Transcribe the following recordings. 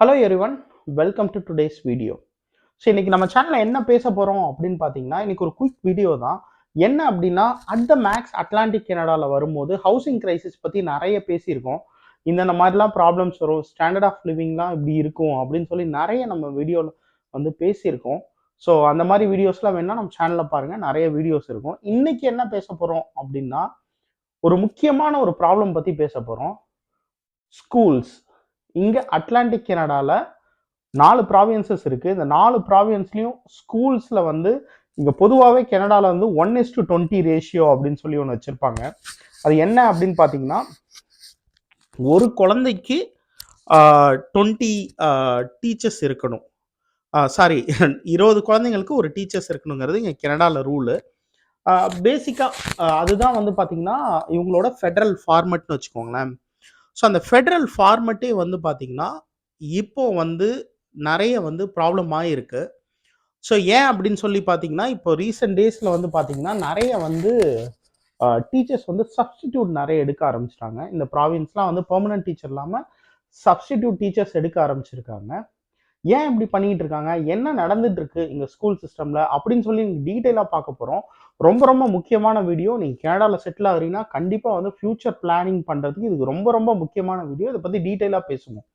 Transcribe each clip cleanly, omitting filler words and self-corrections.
Hello everyone, welcome to today's video. So இன்னைக்கு நம்ம சேனலில் என்ன பேச போகிறோம் அப்படின்னு பார்த்தீங்கன்னா, இன்னைக்கு ஒரு குயிக் வீடியோ தான். என்ன அப்படின்னா, அட் த மேக்ஸ் அட்லாண்டிக் கனடாவில் வரும்போது ஹவுசிங் கிரைசிஸ் பற்றி நிறைய பேசியிருக்கோம். இந்தந்த மாதிரிலாம் ப்ராப்ளம்ஸ் வரும், ஸ்டாண்டர்ட் ஆஃப் லிவிங்லாம் இப்படி இருக்கும் அப்படின்னு சொல்லி நிறைய நம்ம வீடியோவில் வந்து பேசியிருக்கோம். ஸோ அந்த மாதிரி வீடியோஸ்லாம் வேணால் நம்ம சேனலில் பாருங்கள், நிறைய வீடியோஸ் இருக்கும். இன்னைக்கு என்ன பேச போகிறோம் அப்படின்னா, ஒரு முக்கியமான ஒரு ப்ராப்ளம் பற்றி பேச போகிறோம். ஸ்கூல்ஸ். இங்கே அட்லாண்டிக் கனடாவில் 4 ப்ராவின்சஸ் இருக்கு. இந்த 4 ப்ராவின்ஸ்லயும் ஸ்கூல்ஸ்ல வந்து இங்க பொதுவாகவே கனடால வந்து 1:20 ரேஷியோ அப்படின்னு சொல்லி ஒன்று வச்சிருப்பாங்க. அது என்ன அப்படின்னு பார்த்தீங்கன்னா, ஒரு குழந்தைக்கு 20 டீச்சர்ஸ் இருக்கணும். சாரி 20 குழந்தைங்களுக்கு ஒரு டீச்சர்ஸ் இருக்கணுங்கிறது இங்கே கனடால ரூலு. பேசிக்காக அதுதான் வந்து பார்த்தீங்கன்னா இவங்களோட ஃபெடரல் ஃபார்மெட்னு வச்சுக்கோங்களேன். ஸோ அந்த ஃபெடரல் ஃபார்மெட்டே வந்து பார்த்தீங்கன்னா இப்போ வந்து நிறைய வந்து ப்ராப்ளம் ஆகிருக்கு. ஸோ ஏன் அப்படின்னு சொல்லி பார்த்தீங்கன்னா, இப்போ ரீசெண்ட் டேஸில் வந்து பார்த்தீங்கன்னா நிறைய வந்து டீச்சர்ஸ் வந்து சப்ஸ்டிடியூட் நிறைய எடுக்க ஆரம்பிச்சிட்டாங்க. இந்த ப்ராவின்ஸ்லாம் வந்து பெர்மனன்ட் டீச்சர் இல்லாமல் சப்ஸ்டிடியூட் டீச்சர்ஸ் எடுக்க ஆரம்பிச்சிருக்காங்க. ஏன் இப்படி பண்ணிட்டு இருக்காங்க, என்ன நடந்துட்டு இருக்கு இங்க ஸ்கூல் சிஸ்டம்ல அப்படின்னு சொல்லி டீட்டெயிலாக பார்க்க போறோம். ரொம்ப ரொம்ப முக்கியமான வீடியோ. நீங்க கனடால செட்டில் ஆகுறீங்கன்னா கண்டிப்பா வந்து ஃபியூச்சர் பிளானிங் பண்றதுக்கு இது ரொம்ப ரொம்ப முக்கியமான வீடியோ. இதை பத்தி டீட்டெயிலாக பேசுவோம்.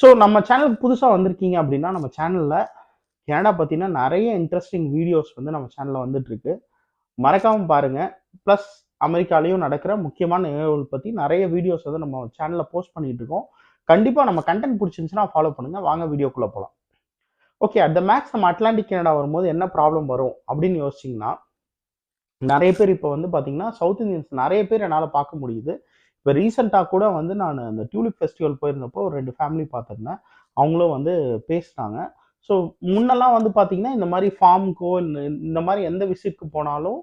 ஸோ நம்ம சேனலுக்கு புதுசாக வந்திருக்கீங்க அப்படின்னா நம்ம சேனல்ல கனடா பத்தின நிறைய இன்ட்ரெஸ்டிங் வீடியோஸ் வந்து நம்ம சேனல்ல வந்துட்டு இருக்கு. மறக்காம பாருங்க. ப்ளஸ் அமெரிக்காலையும் நடக்கிற முக்கியமான நிகழ்வுகள் பத்தி நிறைய வீடியோஸ் வந்து நம்ம சேனல்ல போஸ்ட் பண்ணிட்டு இருக்கோம். கண்டிப்பா நம்ம கண்டென்ட் பிடிச்சிருந்துச்சுன்னா ஃபாலோ பண்ணுங்க. வாங்க வீடியோக்குள்ள போகலாம். ஓகே, அட் த மேக்ஸ் நம்ம அட்லாண்டிக் கனடா வரும்போது என்ன ப்ராப்ளம் வரும் அப்படின்னு யோசிச்சிங்கன்னா, நிறைய பேர் இப்போ வந்து பார்த்தீங்கன்னா சவுத் இந்தியன்ஸ் நிறைய பேர் என்னால் பார்க்க முடியுது. இப்போ ரீசெண்டாக கூட வந்து நான் அந்த டியூலிப் ஃபெஸ்டிவல் போயிருந்தப்போ ஒரு 2 ஃபேமிலி பார்த்துருந்தேன். அவங்களும் வந்து பேசினாங்க. ஸோ முன்னெல்லாம் வந்து பார்த்தீங்கன்னா இந்த மாதிரி ஃபார்முக்கோ இந்த மாதிரி எந்த விசிட்க்கு போனாலும்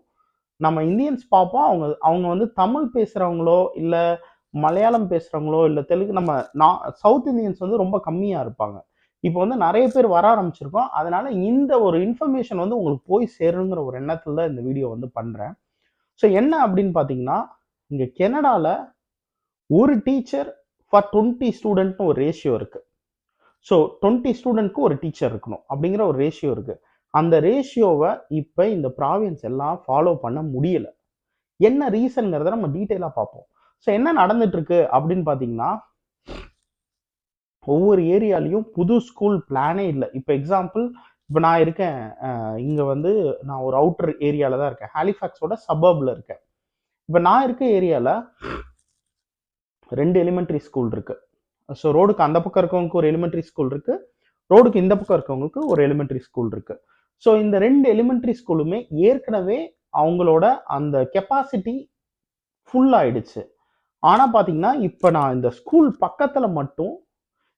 நம்ம இந்தியன்ஸ் பார்ப்போம். அவங்க அவங்க வந்து தமிழ் பேசுகிறவங்களோ இல்லை மலையாளம் பேசுகிறவங்களோ இல்லை தெலுங்கு நம்ம சவுத் இந்தியன்ஸ் வந்து ரொம்ப கம்மியாக இருப்பாங்க. இப்போ வந்து நிறைய பேர் வர ஆரம்பிச்சிருக்கோம். அதனால இந்த ஒரு இன்ஃபர்மேஷன் வந்து உங்களுக்கு போய் சேருங்கிற ஒரு எண்ணத்தில் தான் இந்த வீடியோ வந்து பண்ணுறேன். ஸோ என்ன அப்படின்னு பார்த்தீங்கன்னா, இங்கே கனடாவில் ஒரு டீச்சர் ஃபார் 20 ஸ்டூடெண்ட்னு ஒரு ரேஷியோ இருக்கு. ஸோ 20 ஸ்டூடெண்ட்க்கு ஒரு டீச்சர் இருக்கணும் அப்படிங்கிற ஒரு ரேஷியோ இருக்கு. அந்த ரேஷியோவை இப்போ இந்த ப்ராவின்ஸ் எல்லாம் ஃபாலோ பண்ண முடியல. என்ன ரீசன்ங்கிறத நம்ம டீட்டெயிலாக பார்ப்போம். ஸோ என்ன நடந்துட்டு இருக்கு அப்படின்னு பார்த்தீங்கன்னா, ஒவ்வொரு ஏரியாலையும் புது ஸ்கூல் பிளானே இல்லை. இப்போ எக்ஸாம்பிள், இப்போ நான் இருக்கேன் இங்கே வந்து நான் ஒரு அவுட்டர் ஏரியாவில் தான் இருக்கேன். ஹாலிஃபேக்ஸோட சபர்பில் இருக்கேன். இப்போ நான் இருக்க ஏரியாவில் 2 எலிமெண்ட்ரி ஸ்கூல் இருக்கு. ஸோ ரோடுக்கு அந்த பக்கம் இருக்கவங்களுக்கு ஒரு எலிமெண்ட்ரி ஸ்கூல் இருக்கு, ரோடுக்கு இந்த பக்கம் இருக்கவங்களுக்கு ஒரு எலிமெண்ட்ரி ஸ்கூல் இருக்கு. ஸோ இந்த 2 எலிமெண்ட்ரி ஸ்கூலுமே ஏற்கனவே அவங்களோட அந்த கெப்பாசிட்டி ஃபுல் ஆயிடுச்சு. ஆனால் பார்த்தீங்கன்னா இப்போ நான் இந்த ஸ்கூல் பக்கத்தில் மட்டும்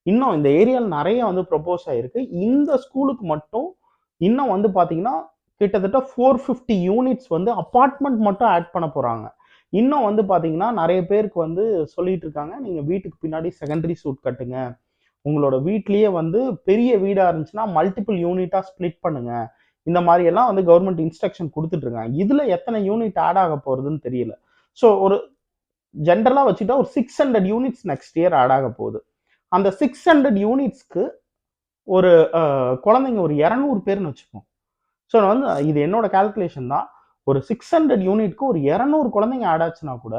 இன்னும் இந்த ஏரியாவில் நிறைய வந்து ப்ரொபோஸ் ஆயிருக்கு. இந்த ஸ்கூலுக்கு மட்டும் இன்னும் வந்து பார்த்தீங்கன்னா கிட்டத்தட்ட 450 யூனிட்ஸ் வந்து அப்பார்ட்மெண்ட் மட்டும் ஆட் பண்ண போகிறாங்க. இன்னும் வந்து பார்த்தீங்கன்னா நிறைய பேருக்கு வந்து சொல்லிட்டு இருக்காங்க, நீங்கள் வீட்டுக்கு பின்னாடி செகண்டரி சூட் கட்டுங்க, உங்களோட வீட்லேயே வந்து பெரிய வீடாக இருந்துச்சுன்னா மல்டிபிள் யூனிட்டாக ஸ்ப்ளிட் பண்ணுங்க. இந்த மாதிரி எல்லாம் வந்து கவர்மெண்ட் இன்ஸ்ட்ரக்ஷன் கொடுத்துட்டு இருக்காங்க. இதில் எத்தனை யூனிட் ஆட் ஆக போகிறதுன்னு தெரியல. ஸோ ஒரு ஜென்ரலாக வச்சுட்டா ஒரு 600 யூனிட்ஸ் நெக்ஸ்ட் இயர் ஆட் ஆக போகுது. அந்த 600 யூனிட்ஸ்க்கு ஒரு குழந்தைங்க ஒரு 200 பேர்னு வச்சுப்போம். ஸோ வந்து இது என்னோட கால்குலேஷன் தான். ஒரு 600 யூனிட்க்கு ஒரு 200 குழந்தைங்க ஆட் ஆச்சுன்னா கூட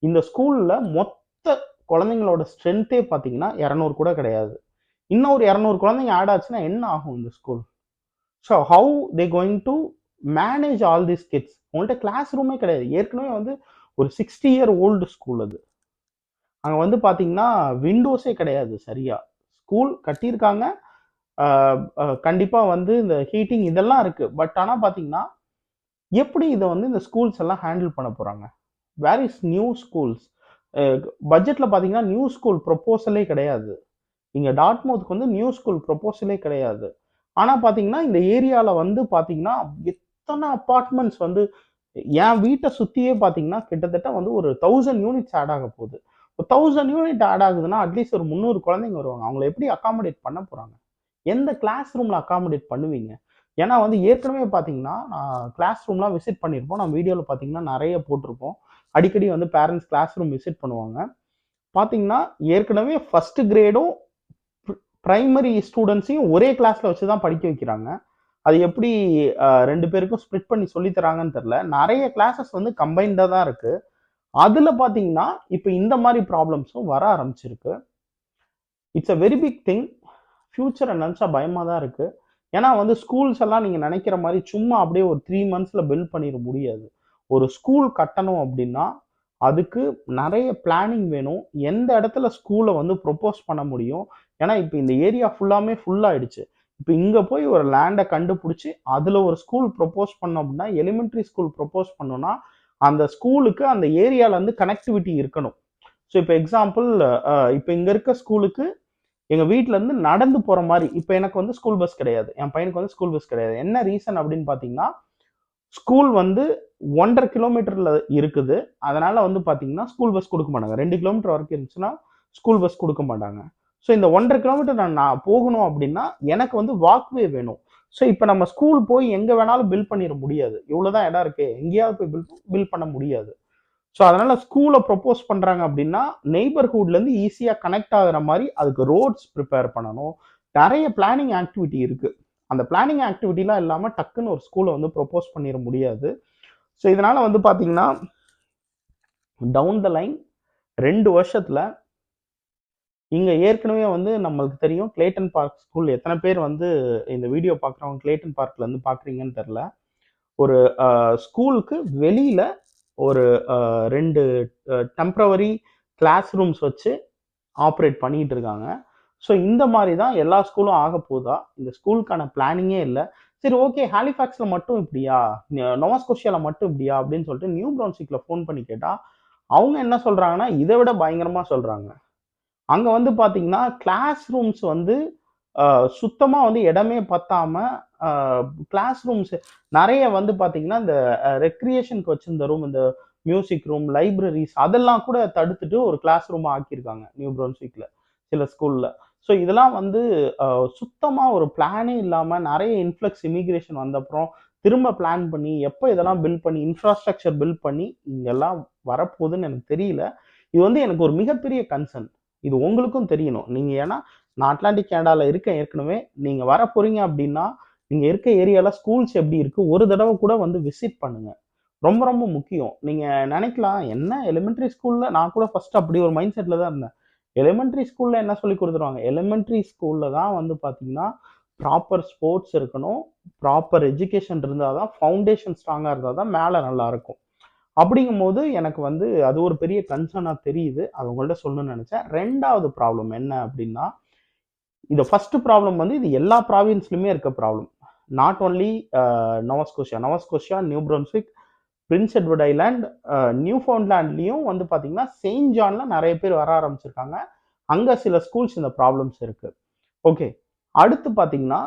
இந்த ஸ்கூலில் மொத்த குழந்தைங்களோட ஸ்ட்ரென்த்தே பார்த்தீங்கன்னா 200 கூட கிடையாது. இன்னும் ஒரு 200 குழந்தைங்க ஆட் ஆச்சுன்னா என்ன ஆகும் இந்த school? So how they going to manage all this kids? உங்கள்கிட்ட கிளாஸ் ரூமே கிடையாது. ஏற்கனவே வந்து ஒரு 60 இயர் ஓல்டு ஸ்கூல் அது. அங்கே வந்து பார்த்தீங்கன்னா விண்டோஸே கிடையாது சரியா. ஸ்கூல் கட்டியிருக்காங்க, கண்டிப்பாக வந்து இந்த ஹீட்டிங் இதெல்லாம் இருக்கு. பட் ஆனால் பார்த்தீங்கன்னா எப்படி இதை வந்து இந்த ஸ்கூல்ஸ் எல்லாம் ஹேண்டில் பண்ண போகிறாங்க? Where is new schools? பட்ஜெட்டில் பார்த்தீங்கன்னா நியூ ஸ்கூல் ப்ரொப்போசலே கிடையாது. இங்கே டாட்மவுத்துக்கு வந்து நியூ ஸ்கூல் ப்ரொப்போசலே கிடையாது. ஆனால் பார்த்தீங்கன்னா இந்த ஏரியாவில் வந்து பார்த்தீங்கன்னா எத்தனை அப்பார்ட்மெண்ட்ஸ் வந்து என் வீட்டை சுற்றியே பார்த்தீங்கன்னா கிட்டத்தட்ட வந்து ஒரு 1000 யூனிட்ஸ் ஆட் ஆக போகுது. ஒரு 1000 யூனிட் ஆட் ஆகுதுன்னா அட்லீஸ்ட் ஒரு 300 குழந்தைங்க வருவாங்க. அவங்கள எப்படி அகாமடேட் பண்ண போகிறாங்க? எந்த கிளாஸ் ரூமில் அகாமடேட் பண்ணுவீங்க? ஏன்னா வந்து ஏற்கனவே பார்த்தீங்கன்னா கிளாஸ் ரூம்லாம் விசிட் பண்ணியிருப்போம். நம்ம வீடியோவில் பார்த்தீங்கன்னா நிறைய போட்டிருப்போம். அடிக்கடி வந்து பேரண்ட்ஸ் கிளாஸ் ரூம் விசிட் பண்ணுவாங்க. பார்த்தீங்கன்னா ஏற்கனவே ஃபர்ஸ்ட் கிரேடும் பிரைமரி ஸ்டூடெண்ட்ஸையும் ஒரே கிளாஸ்ல வச்சு தான் படிக்க வைக்கிறாங்க. அது எப்படி 2 பேருக்கும் ஸ்ப்ளிட் பண்ணி சொல்லி தராங்கன்னு தெரியல. நெறைய கிளாஸஸ் வந்து கம்பைன்டா தான் இருக்கு. அதுல பார்த்தீங்கன்னா, இப்ப இந்த மாரி ப்ராப்ளம்ஸும் வர ஆரம்பிச்சிருக்கு. It's a very big thing. ஃபியூச்சர நெனச்சா பயமா தான் இருக்கு. ஏன்னா வந்து ஸ்கூல்ஸ் எல்லாம் நீங்க நெனைக்கிற மாரி சும்மா அப்படியே ஒரு 3 மந்த்ஸ்ல பில்ட் பண்ணிற முடியாது. ஒரு ஸ்கூல் கட்டணும் அப்படின்னா, அதுக்கு நெறைய பிளானிங் வேணும். எந்த இடத்துல ஸ்கூல வந்து ப்ரொப்போஸ் பண்ண முடியும். ஏன்னா, இப்ப இந்த ஏரியா ஃபுல்லாமே ஃபுல் ஆயிடுச்சு. இப்ப இங்க போய் ஒரு லேண்ட கண்டுபுடிச்சு, அதுல ஒரு ஸ்கூல் ப்ரொப்போஸ் பண்ணோம் அப்படின்னா, எலிமெண்டரி ஸ்கூல் ப்ரொப்போஸ் பண்ணோம்னா, அந்த ஸ்கூலுக்கு அந்த ஏரியால இருந்து கனெக்டிவிட்டி இருக்கணும். ஸோ இப்ப எக்ஸாம்பிள் இப்ப இங்க இருக்க ஸ்கூலுக்கு எங்க வீட்ல இருந்து நடந்து போற மாரி. இப்ப எனக்கு வந்து ஸ்கூல் பஸ் கிடையாது. என் பையனுக்கு வந்து ஸ்கூல் பஸ் கிடையாது. என்ன ரீசன் அப்படின்னு பார்த்தீங்கன்னா, ஸ்கூல் வந்து 1 1/2 கிலோமீட்டர்ல இருக்குது. அதனால வந்து பார்த்தீங்கன்னா, ஸ்கூல் பஸ் குடுக்க மாட்டாங்க. 2 கிலோமீட்டர் வரைக்கும் இருந்துச்சுன்னா, ஸ்கூல் பஸ் குடுக்க மாட்டாங்க. ஸோ இந்த 1 1/2 கிலோமீட்டர் நான் போகணும் அப்படின்னா, எனக்கு வந்து வாக்வே வேணும். ஸோ இப்ப நம்ம ஸ்கூல் போய் எங்க வேணாலும் பில்ட் பண்ணிற முடியாது. இவ்வளோ தான் இடம் இருக்கே. எங்கேயாவது போய் பில்ட் பண்ண முடியாது. ஸோ அதனால ஸ்கூல ப்ரொப்போஸ் பண்றாங்க அப்படின்னா, நெய்பர்ஹுட்லேருந்து ஈஸியா கனெக்ட் ஆகுற மாரி அதுக்கு ரோட்ஸ் ப்ரிப்பேர் பண்ணணும். நெறைய பிளானிங் ஆக்டிவிட்டி இருக்கு. அந்த பிளானிங் ஆக்டிவிட்டிலாம் இல்லாம டக்குன்னு ஒரு ஸ்கூல வந்து ப்ரொப்போஸ் பண்ணிற முடியாது. ஸோ இதனால வந்து பார்த்தீங்கன்னா, டவுன் த லைன் 2 வருஷத்துல இங்க ஏற்கனவே வந்து நம்மளுக்கு தெரியும் கிளேட்டன் பார்க் ஸ்கூல் எத்தன பேர் வந்து இந்த வீடியோ பார்க்குறவங்க கிளேட்டன் பார்க்ல இருந்து பார்க்குறீங்கன்னு தெரியல. ஒரு ஸ்கூலுக்கு வெளியில ஒரு 2 டெம்பரவரி கிளாஸ் ரூம்ஸ் வச்சு ஆப்ரேட் பண்ணிட்டு இருக்காங்க. ஸோ இந்த மாரி தான் எல்லா ஸ்கூலும் ஆகப்போதா? இந்த ஸ்கூலுக்கான பிளானிங்கே இல்ல. சரி ஓகே ஹாலிஃபாக்ஸ்ல மட்டும் இப்படியா? நோவா ஸ்கோஷியால மட்டும் இப்படியா? அப்படின்னு சொல்லிட்டு நியூ பிரவுன்ஸ்விக்ல ஃபோன் பண்ணி கேட்டா, அவங்க என்ன சொல்றாங்கன்னா, இத விட பயங்கரமா சொல்றாங்க. அங்க வந்து பார்த்தீங்கன்னா, கிளாஸ் ரூம்ஸ் வந்து அ சுத்தமா வந்து இடமே பத்தாம, அ கிளாஸ் ரூம்ஸ் நெறைய வந்து பார்த்தீங்கன்னா, இந்த ரெக்ரியேஷனுக்கு வச்சிருந்த ரூம், இந்த மியூசிக் ரூம், லைப்ரரீஸ் அதெல்லாம் கூட தடுத்துட்டு ஒரு கிளாஸ் ரூமா ஆக்கியிருக்காங்க, நியூ பிரவுன்ஸ்விக்ல சில ஸ்கூல்ல. ஸோ இதெல்லாம் வந்து அ சுத்தமா ஒரு பிளானே இல்லாம நெறைய இன்ஃப்ளக்ஸ் இமிகிரேஷன் வந்தப்புறம், திரும்ப பிளான் பண்ணி, எப்ப இதெல்லாம் பில்ட் பண்ணி, இன்ஃப்ராஸ்ட்ரக்சர் பில்ட் பண்ணி, இங்கெல்லாம் வரப்போதுன்னு எனக்கு தெரியல. இது வந்து எனக்கு ஒரு மிகப்பெரிய கன்சர்ன். இது உங்களுக்கும் தெரியணும். நீங்க ஏன்னா, நான் அட்லாண்டிக் கனடால இருக்கேன் ஏற்கனவே. நீங்க வரப்போறீங்க அப்டின்னா, நீங்க இருக்க ஏரியால ஸ்கூல்ஸ் எப்டி இருக்கு? ஒரு தடவ கூட வந்து விசிட் பண்ணுங்க. ரொம்ப ரொம்ப முக்கியம். நீங்க நெனைக்கலாம், என்ன எலிமெண்டரி ஸ்கூல்ல நான் கூட ஃபர்ஸ்ட் அப்படி ஒரு மைண்ட் செட்ல தான் இருந்தேன். எலிமெண்டரி ஸ்கூல்ல என்ன சொல்லிக் குடுத்துருவாங்க? எலிமெண்டரி ஸ்கூல்ல தான் வந்து பார்த்தீங்கன்னா, ப்ராப்பர் ஸ்போர்ட்ஸ் இருக்கணும். ப்ராப்பர் எஜுகேஷன் இருந்தா தான், ஃபவுண்டேஷன் ஸ்ட்ராங்கா இருந்தா தான் மேல நல்லாருக்கும். அப்படிங்கும்போது எனக்கு வந்து அது ஒரு பெரிய கன்சர்னா தெரியுது. அத உங்கள்ட்ட சொல்லணும்னு நெனச்சேன். 2வது ப்ராப்ளம் என்ன அப்டின்னா, இது ஃபர்ஸ்ட் ப்ராப்ளம் வந்து இது எல்லா ப்ராவின்ஸ்லயுமே இருக்க problem. Not only Nova Scotia. Nova Scotia, New Brunswick, Prince Edward Island, நியூஃபவுண்ட்லேண்ட்லயும் வந்து பார்த்தீங்கன்னா, செயின்ட் ஜான்ல நெறைய பேர் வர ஆரம்பிச்சிருக்காங்க. அங்க சில ஸ்கூல்ஸ் இந்த ப்ராப்ளம்ஸ் இருக்கு. ஓகே. அடுத்து பார்த்தீங்கன்னா,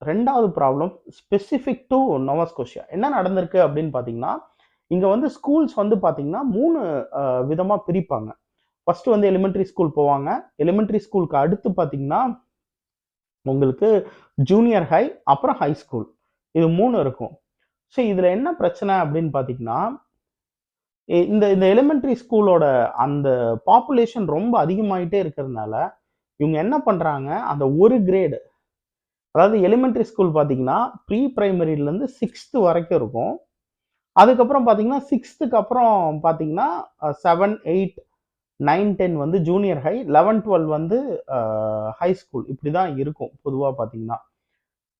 2வது problem specific to Nova Scotia. என்ன நடந்திருக்கு அப்படின்னு பார்த்தீங்கன்னா, இங்க வந்து ஸ்கூல்ஸ் வந்து பார்த்தீங்கன்னா 3 விதமா பிரிப்பாங்க. ஃபர்ஸ்ட் வந்து எலிமெண்டரி ஸ்கூல் போவாங்க. எலிமெண்டரி ஸ்கூலுக்கு அடுத்து பார்த்தீங்கன்னா, உங்களுக்கு ஜூனியர் ஹை, அப்புறம் ஹை ஸ்கூல். இது 3 இருக்கும். ஸோ இதுல என்ன பிரச்சனை அப்படின்னு பார்த்தீங்கன்னா, இந்த இந்த எலிமெண்டரி ஸ்கூலோட அந்த பாப்புலேஷன் ரொம்ப அதிகமாயிட்டே இருக்கிறதுனால, இவங்க என்ன பண்றாங்க, அந்த ஒரு கிரேடு அதாவது எலிமெண்டரி ஸ்கூல் பார்த்தீங்கன்னா, ப்ரீ பிரைமரிலருந்து 6த் வரைக்கும் இருக்கும். அதுக்கப்புறம் பார்த்தீங்கன்னா, 6த்துக்கு அப்புறம் பார்த்தீங்கன்னா, 7, 8, 9, 10 வந்து ஜூனியர் ஹை, 11, 12 வந்து ஹை ஸ்கூல். இப்படி தான் இருக்கும் பொதுவா பார்த்தீங்கன்னா.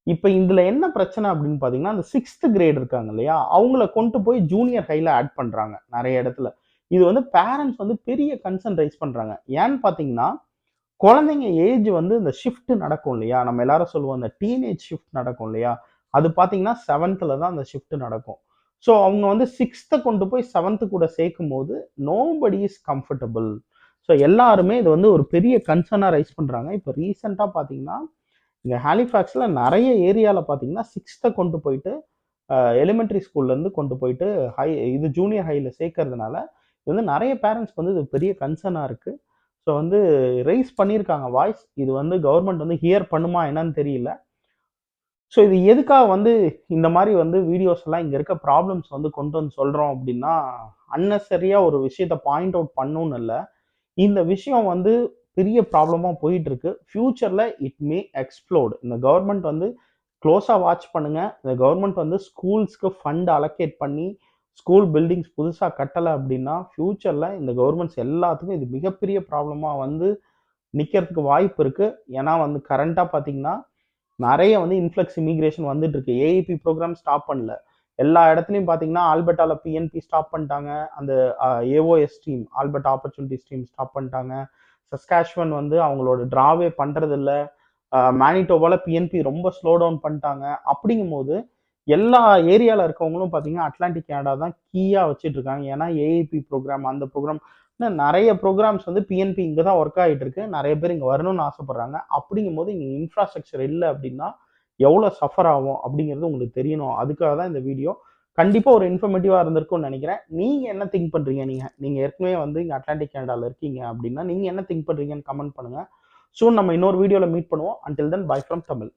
இப்ப இதுல என்ன பிரச்சனை அப்படின்னு பார்த்தீங்கன்னா, அந்த 6த் கிரேட் இருக்காங்க இல்லையா? அவங்கள கொண்டு போய் ஜூனியர் ஹைல ஆட் பண்றாங்க நெறைய இடத்துல. இது வந்து பேரண்ட்ஸ் வந்து பெரிய கன்சர்ன் ரைஸ் பண்றாங்க. ஏன்னு பார்த்தீங்கன்னா, குழந்தைங்க ஏஜ் வந்து இந்த ஷிஃப்ட் நடக்கும் இல்லையா? நம்ம எல்லாரும் சொல்லுவோம் அந்த டீனேஜ் ஷிஃப்ட் நடக்கும் இல்லையா? அது பார்த்தீங்கன்னா 7த்ல தான் அந்த ஷிஃப்ட் நடக்கும். ஸோ அவங்க வந்து 6த்த கொண்டு போய் 7த் கூட சேர்க்கும்போது, நோபடி இஸ் கம்ஃபர்டபிள். ஸோ எல்லாருமே இது வந்து ஒரு பெரிய கன்சர்னா ரைஸ் பண்றாங்க. இப்ப ரீசென்ட்டா பார்த்தீங்கன்னா, இங்க ஹாலிஃபாக்ஸ்ல நெறைய ஏரியால பார்த்தீங்கன்னா, 6த்த கொண்டு போயிட்டு எலிமெண்டரி ஸ்கூல்லேருந்து கொண்டு போயிட்டு ஹை இது ஜூனியர் ஹைல சேர்க்கறதுனால, இது வந்து நெறைய பேரண்ட்ஸ்க்கு வந்து இது பெரிய கன்சர்னா இருக்கு. ஸோ வந்து ரெய்ஸ் பண்ணியிருக்காங்க வாய்ஸ். இது வந்து கவர்ன்மெண்ட் வந்து ஹியர் பண்ணுமா என்னன்னு தெரியல. ஸோ இது எதுக்காக வந்து இந்த மாரி வந்து வீடியோஸ் எல்லாம் இங்க இருக்க ப்ராப்ளம்ஸ் வந்து கொண்டு வந்து சொல்றோம் அப்டின்னா, அன்னெசரியா ஒரு விஷயத்த பாயிண்ட் அவுட் பண்ணணும்னு இல்ல. இந்த விஷயம் வந்து பெரிய ப்ராப்ளமாக போயிட்டு இருக்கு. ஃபியூச்சரில் இட் மே எக்ஸ்ப்ளோர்ட். இந்த கவர்மெண்ட் வந்து க்ளோஸாக வாட்ச் பண்ணுங்க. இந்த கவர்மெண்ட் வந்து ஸ்கூல்ஸ்க்கு ஃபண்ட் அலோகேட் பண்ணி ஸ்கூல் பில்டிங்ஸ் புதுசாக கட்டலை அப்படின்னா ஃபியூச்சரில் இந்த கவர்மெண்ட்ஸ் எல்லாத்துக்கும் இது மிகப்பெரிய ப்ராப்ளமாக வந்து நிற்கிறதுக்கு வாய்ப்பு இருக்குது. ஏன்னா வந்து கரண்ட்டாக பார்த்தீங்கன்னா நிறைய வந்து இன்ஃப்ளக்ஸ் இமிகிரேஷன் வந்துட்டு இருக்கு. ஏஐபி ப்ரோக்ராம் ஸ்டாப் பண்ணல. எல்லா இடத்துலையும் பார்த்தீங்கன்னா ஆல்பர்ட்டால பிஎன்பி ஸ்டாப் பண்ணிட்டாங்க. அந்த AOS stream, Albert opportunity stream stop பண்ணிட்டாங்க. சஸ்காஷ்வன் வந்து அவங்களோட டிராவே பண்றதில்ல. மேனிடோவால பிஎன்பி ரொம்ப ஸ்லோ டவுன் பண்ணிட்டாங்க. அப்படிங்கும்போது எல்லா ஏரியாவில் இருக்கவங்களும் பார்த்தீங்கன்னா அட்லாண்டிக் கனடா தான் கீயாக வச்சுட்டு இருக்காங்க. ஏன்னா ஏஐபி ப்ரோக்ராம், அந்த ப்ரோக்ராம், நிறைய ப்ரோக்ராம்ஸ் வந்து பிஎன்பி இங்கே தான் ஒர்க் ஆகிட்டு இருக்கு. நிறைய பேர் இங்கே வரணும்னு ஆசைப்படுறாங்க. அப்படிங்கும்போது இங்கே இன்ஃப்ராஸ்ட்ரக்சர் இல்லை அப்படின்னா எவ்வளோ சஃபர் ஆகும் அப்படிங்கிறது உங்களுக்கு தெரியணும். அதுக்காக தான் இந்த வீடியோ. கண்டிப்பாக ஒரு இன்ஃபர்மேட்டிவாக இருந்திருக்கும்னு நினைக்கிறேன். நீங்கள் என்ன திங்க் பண்ணுறீங்க? நீங்கள் ஏற்கனவே வந்து இங்கே அட்லாண்டிக் கனடாவில் இருக்கீங்க அப்படின்னா நீங்கள் என்ன திங்க் பண்ணுறீங்கன்னு கமெண்ட் பண்ணுங்கள். சூன் நம்ம இன்னொரு வீடியோவில் மீட் பண்ணுவோம். Until then by from Tamil.